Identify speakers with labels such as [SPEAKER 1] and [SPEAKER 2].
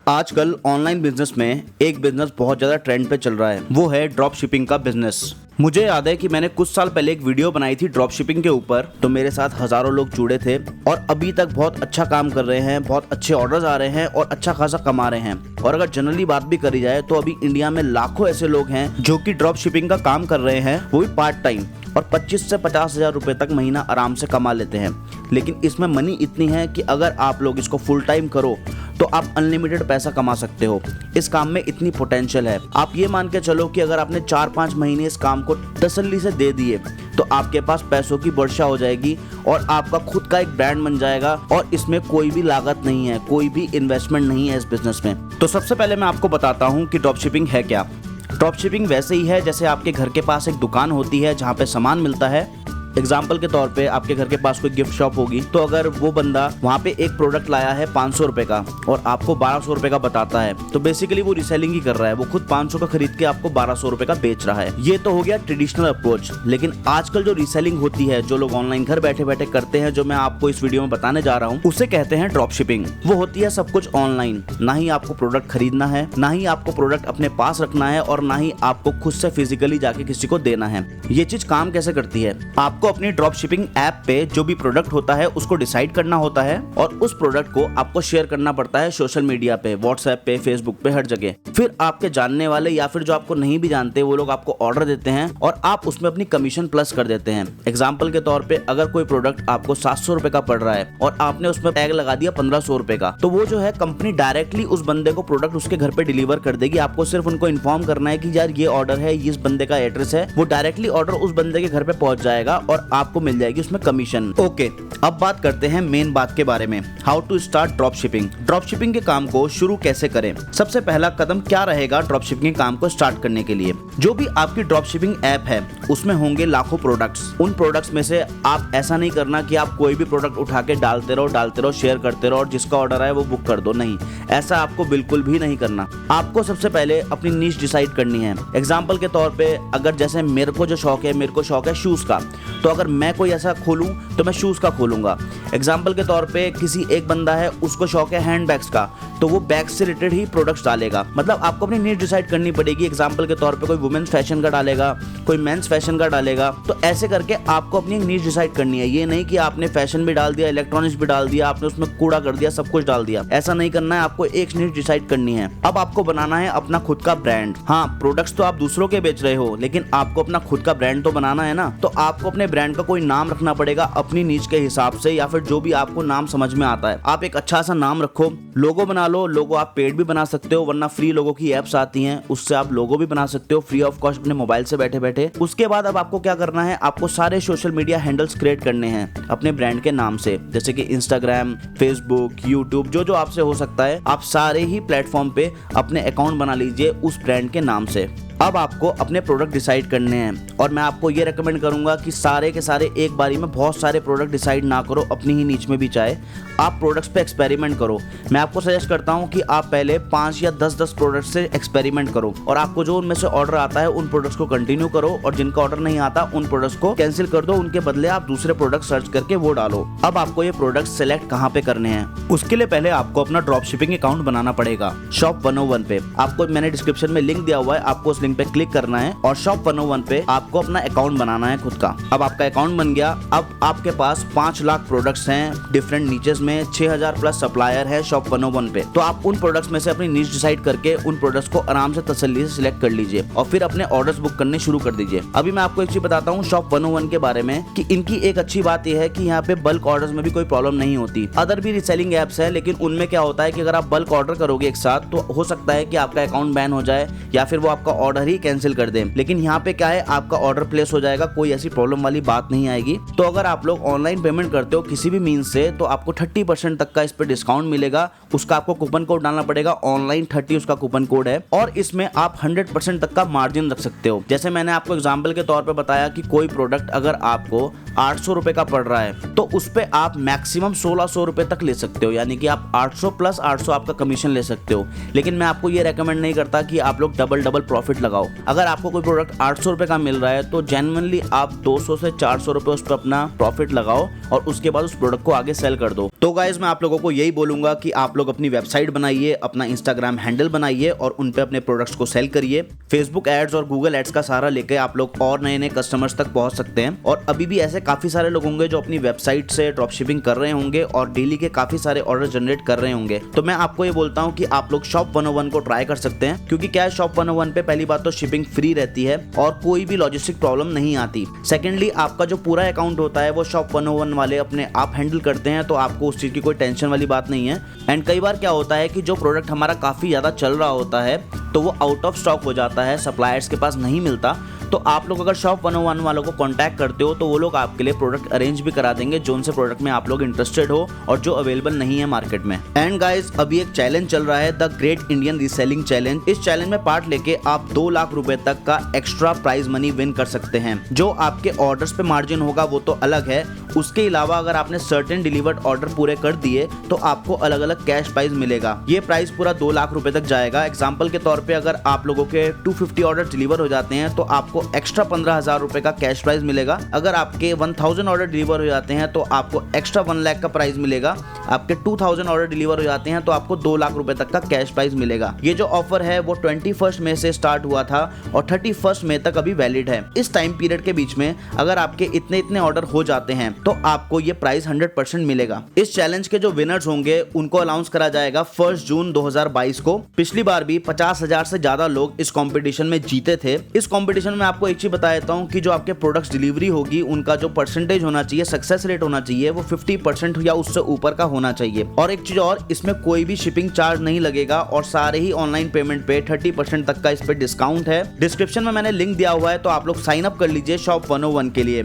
[SPEAKER 1] आजकल online business में एक बिजनेस बहुत ज़्यादा ट्रेंड पे चल रहा है, वो है ड्रॉप शिपिंग का बिजनेस। मुझे याद है कि मैंने कुछ साल पहले एक वीडियो बनाई थी ड्रॉप शिपिंग के ऊपर, तो मेरे साथ हजारों लोग जुड़े थे और अभी तक बहुत अच्छा काम कर रहे हैं, बहुत अच्छे ऑर्डर्स आ रहे हैं और अच्छा खासा कमा रहे हैं। और अगर जनरली बात भी करी जाए तो अभी इंडिया में लाखों ऐसे लोग हैं जो कि ड्रॉप शिपिंग का काम कर रहे हैं, वो भी पार्ट टाइम, और 25 से 50 हजार रुपए तक महीना आराम से कमा लेते हैं। लेकिन इसमें मनी इतनी है कि अगर आप लोग इसको फुल टाइम करो तो आप अनलिमिटेड पैसा कमा सकते हो। इस काम में इतनी पोटेंशियल है। आप ये मान के चलो कि अगर आपने 4-5 महीने इस काम को तसल्ली से दे दिए तो आपके पास पैसों की वर्षा हो जाएगी और आपका खुद का एक ब्रांड बन जाएगा और इसमें कोई भी लागत नहीं है, कोई भी इन्वेस्टमेंट नहीं है इस बिजनेस में। तो सबसे पहले मैं आपको बताता हूँ कि ड्रॉप शिपिंग है क्या। ड्रॉप शिपिंग वैसे ही है जैसे आपके घर के पास एक दुकान होती है जहाँ पे सामान मिलता है। एग्जाम्पल के तौर पे आपके घर के पास कोई गिफ्ट शॉप होगी, तो अगर वो बंदा वहाँ पे एक प्रोडक्ट लाया है 500 रुपए का और आपको 1200 रुपए का बताता है, तो बेसिकली वो रिसेलिंग ही कर रहा है। वो खुद 500 का खरीद के आपको 1200 रुपए का बेच रहा है। ये तो हो गया ट्रेडिशनल अप्रोच। लेकिन आजकल जो रिसेलिंग होती है, जो लोग ऑनलाइन घर बैठे बैठे करते हैं, जो मैं आपको इस वीडियो में बताने जा रहा हूँ, उसे कहते हैं ड्रॉप शिपिंग। वो होती है सब कुछ ऑनलाइन। ना ही आपको प्रोडक्ट खरीदना है, ना ही आपको प्रोडक्ट अपने पास रखना है, और ना ही आपको खुद से फिजिकली जाके किसी को देना है। ये चीज काम कैसे करती है? आपको अपनी ड्रॉप शिपिंग ऐप पे जो भी प्रोडक्ट होता है उसको डिसाइड करना होता है और उस प्रोडक्ट को आपको शेयर करना पड़ता है सोशल मीडिया पे, व्हाट्सएप पे, फेसबुक पे, हर जगह। फिर आपके जानने वाले या फिर जो आपको नहीं भी जानते वो लोग आपको ऑर्डर देते हैं और आप उसमें अपनी कमीशन प्लस कर देते हैं। एग्जाम्पल के तौर पे अगर कोई प्रोडक्ट आपको 700 रुपए का पड़ रहा है और आपने उसमें टैग लगा दिया 1500 रुपए का, तो वो जो है कंपनी डायरेक्टली उस बंदे को प्रोडक्ट उसके घर पे डिलीवर कर देगी। आपको सिर्फ उनको इन्फॉर्म करना है कि यार ये ऑर्डर है, इस बंदे का एड्रेस है। वो डायरेक्टली ऑर्डर उस बंदे के घर पे पहुंच जाएगा और आपको मिल जाएगी उसमें कमीशन। ओके, अब बात करते हैं मेन बात के बारे में, how to start drop shipping. Drop shipping के काम को शुरू कैसे करें? सबसे पहला कदम क्या रहेगा ड्रॉप शिपिंग के काम को स्टार्ट करने के लिए? जो भी आपकी ड्रॉप शिपिंग ऐप है उसमें होंगे लाखों प्रोडक्ट्स। उन प्रोडक्ट्स में से आप ऐसा नहीं करना कि आप कोई भी प्रोडक्ट उठा के डालते रहो, शेयर करते रहो और जिसका ऑर्डर आए वो बुक कर दो। नहीं, ऐसा आपको बिल्कुल भी नहीं करना। आपको सबसे पहले अपनी नीश डिसाइड करनी है। एग्जाम्पल के तौर पे अगर जैसे मेरे को शौक है शूज का, तो अगर मैं कोई ऐसा खोलूं तो मैं शूज का खोलूंगा। एग्जाम्पल के तौर पे किसी एक बंदा है उसको शौक है हैंडबैग्स का, तो वो बैग्स से रिलेटेड ही प्रोडक्ट्स डालेगा। मतलब आपको अपनी नीड डिसाइड करनी पड़ेगी। एग्जाम्पल के तौर पे कोई वुमेन्स फैशन का डालेगा, कोई मेंस फैशन का डालेगा। तो ऐसे करके आपको अपनी नीड डिसाइड करनी है। ये नहीं कि आपने फैशन भी डाल दिया, इलेक्ट्रॉनिक्स भी डाल दिया, आपने उसमें कूड़ा कर दिया, सब कुछ डाल दिया। ऐसा नहीं करना है। आपको एक नीड डिसाइड करनी है। अब आपको बनाना है अपना खुद का ब्रांड। हाँ, प्रोडक्ट्स तो आप दूसरों के बेच रहे हो, लेकिन आपको अपना खुद का ब्रांड तो बनाना है ना। तो आपको अपने ब्रांड का कोई नाम रखना पड़ेगा अपनी नीच के हिसाब से, या फिर जो भी आपको नाम समझ में आता है। आप एक अच्छा सा नाम रखो, लोगो बना लो। लोगो आप पेड भी बना सकते हो, वरना फ्री लोगो की एप्स आती हैं, उससे आप लोगो भी बना सकते हो फ्री ऑफ कॉस्ट अपने मोबाइल से बैठे बैठे। उसके बाद अब आपको क्या करना है, आपको सारे सोशल मीडिया हैंडल्स क्रिएट करने हैं अपने ब्रांड के नाम से, जैसे कि इंस्टाग्राम, फेसबुक, यूट्यूब, जो आपसे हो सकता है। आप सारे ही प्लेटफॉर्म पे अपने अकाउंट बना लीजिए उस ब्रांड के नाम से। अब आपको अपने प्रोडक्ट डिसाइड करने हैं और मैं आपको ये रेकमेंड करूंगा कि सारे के सारे एक बारी में बहुत सारे प्रोडक्ट डिसाइड ना करो, अपनी ही नीच में भी चाहे। आप प्रोडक्ट्स पे एक्सपेरिमेंट करो। मैं आपको सजेस्ट करता हूं कि आप पहले 5 या 10 प्रोडक्ट से एक्सपेरिमेंट करो और आपको जो उनमें से ऑर्डर आता है उन प्रोडक्ट्स को कंटिन्यू करो, और जिनका ऑर्डर नहीं आता उन प्रोडक्ट्स को कैंसिल कर दो। उनके बदले आप दूसरे प्रोडक्ट सर्च करके वो डालो। अब आपको ये प्रोडक्ट सेलेक्ट कहाँ पे करने हैं, उसके लिए पहले आपको अपना ड्रॉप शिपिंग अकाउंट बनाना पड़ेगा शॉप 101 पे। आपको मैंने डिस्क्रिप्शन में लिंक दिया हुआ है, आपको उस लिंक पे क्लिक करना है और शॉप 101 पे आपको अपना अकाउंट बनाना है खुद का। अब आपका अकाउंट बन गया। अब आपके पास 5 लाख प्रोडक्ट्स हैं डिफरेंट नीचेस में, 6000 प्लस सप्लायर है शॉप 101 पे। तो आप उन प्रोडक्ट्स में से अपनी नीच डिसाइड करके उन प्रोडक्ट्स को आराम से तसल्ली से सिलेक्ट कर लीजिए और फिर अपने ऑर्डर्स बुक करने शुरू कर दीजिए। अभी मैं आपको एक चीज बताता हूँ शॉप 101 के बारे में कि इनकी एक अच्छी बात यह है कि यहाँ पे बल्क ऑर्डर्स में भी कोई प्रॉब्लम नहीं होती। अदर भी रीसेलिंग एप्स है, लेकिन उनमें क्या होता है कि अगर आप बल्क ऑर्डर करोगे एक साथ, तो हो सकता है कि आपका अकाउंट बैन हो जाए या फिर वो आपका ऑर्डर ही कैंसिल कर दे। लेकिन यहाँ पे क्या है, आपका ऑर्डर प्लेस हो जाएगा, कोई ऐसी प्रॉब्लम वाली बात नहीं आएगी। तो अगर आप लोग ऑनलाइन पेमेंट करते हो किसी भी मीन से, तो आपको 30% तक का इस पे डिस्काउंट मिलेगा। उसका आपको कूपन कोड डालना पड़ेगा, ऑनलाइन 30 उसका कूपन कोड है, और इसमें आप 100% तक का मार्जिन रख सकते हो। जैसे मैंने आपको एग्जांपल के तौर पे बताया कि कोई प्रोडक्ट अगर आपको 800 रुपए का पड़ रहा है तो उस पे आप मैक्सिमम 1600 रुपए तक ले सकते हो, यानी कि आप 800 प्लस 800 आपका कमीशन ले सकते हो। लेकिन मैं आपको ये रेकमेंड नहीं करता कि आप लोग डबल प्रॉफिट लगाओ। अगर आपको कोई प्रोडक्ट 800 रुपए का मिल रहा है तो जेन्युइनली आप 200 से 400 रुपए उस पर अपना प्रॉफिट लगाओ और उसके बाद उस प्रोडक्ट को आगे सेल कर दो। तो गाइज मैं आप लोगों को यही बोलूंगा कि आप लोग अपनी वेबसाइट बनाइए, अपना इंस्टाग्राम हैंडल बनाइए और उन पे अपने प्रोडक्ट्स को सेल करिए। फेसबुक एड्स और गूगल एड्स का सहारा लेके आप लोग और नए नए कस्टमर्स तक पहुंच सकते हैं। और अभी भी ऐसे काफी सारे लोग होंगे जो अपनी वेबसाइट से ड्रॉप शिपिंग कर रहे होंगे और डेली के काफी सारे ऑर्डर जनरेट कर रहे होंगे। तो मैं आपको ये बोलता हूँ कि आप लोग शॉप 101 को ट्राई कर सकते हैं, क्योंकि क्या है, शॉप 101 पे पहली बात तो शिपिंग फ्री रहती है और कोई भी लॉजिस्टिक प्रॉब्लम नहीं आती। सेकेंडली आपका जो पूरा अकाउंट होता है वो शॉप 101 वाले अपने आप हैंडल करते हैं, तो आपको उस चीज की कोई टेंशन वाली बात नहीं है। एंड कई बार क्या होता है कि जो प्रोडक्ट हमारा काफी ज्यादा चल रहा होता है तो वो आउट ऑफ स्टॉक हो जाता है, सप्लायर्स के पास नहीं मिलता। तो आप लोग अगर शॉप 101 वालों को कांटेक्ट करते हो तो वो लोग आपके लिए प्रोडक्ट अरेंज भी करा देंगे जो उनसे प्रोडक्ट में आप लोग इंटरेस्टेड हो और जो अवेलेबल नहीं है मार्केट में। एंड गाइस अभी एक चैलेंज चल रहा है, the great Indian reselling challenge. इस चैलेंज में पार्ट लेके आप 2 लाख रुपए तक का एक्स्ट्रा प्राइज मनी विन कर सकते हैं। जो आपके ऑर्डर्स पे मार्जिन होगा वो तो अलग है, उसके अलावा अगर आपने सर्टेन डिलीवर्ड ऑर्डर पूरे कर दिए तो आपको अलग अलग कैश प्राइज मिलेगा। ये प्राइस पूरा 2 लाख रुपए तक जाएगा। एग्जाम्पल के तौर पे अगर आप लोगों के 250 ऑर्डर डिलीवर हो जाते हैं तो आपको एक्स्ट्रा 15,000 रुपए का कैश प्राइज मिलेगा। अगर आपके 1000 ऑर्डर डिलीवर हो जाते हैं तो आपको एक्स्ट्रा 1 लाख का प्राइज मिलेगा। आपके 2000 ऑर्डर डिलीवर हो जाते हैं तो आपको 2 लाख रुपए तक का कैश प्राइज मिलेगा। ये जो ऑफर है वो 21 मई से स्टार्ट हुआ था और 31 मई तक अभी वैलिड है। इस टाइम पीरियड के बीच में अगर आपके इतने ऑर्डर हो जाते हैं तो आपको ये प्राइस 100% मिलेगा। इस चैलेंज के जो विनर्स होंगे उनको अनाउंस करा जाएगा 1 जून 2022 को। पिछली बार भी 50,000 से ज्यादा लोग इस कंपटीशन में जीते थे। इस कंपटीशन में आपको एक चीज बता देता हूं कि जो आपके प्रोडक्ट्स डिलीवरी होगी उनका जो परसेंटेज होना चाहिए, सक्सेस रेट होना चाहिए, वो 50% या उससे ऊपर का होना चाहिए। और एक चीज और, इसमें कोई भी शिपिंग चार्ज नहीं लगेगा और सारे ही ऑनलाइन पेमेंट पे 30% तक का इस पे डिस्काउंट है। डिस्क्रिप्शन में मैंने लिंक दिया हुआ है, तो आप लोग साइन अप कर लीजिए शॉप 101 के लिए।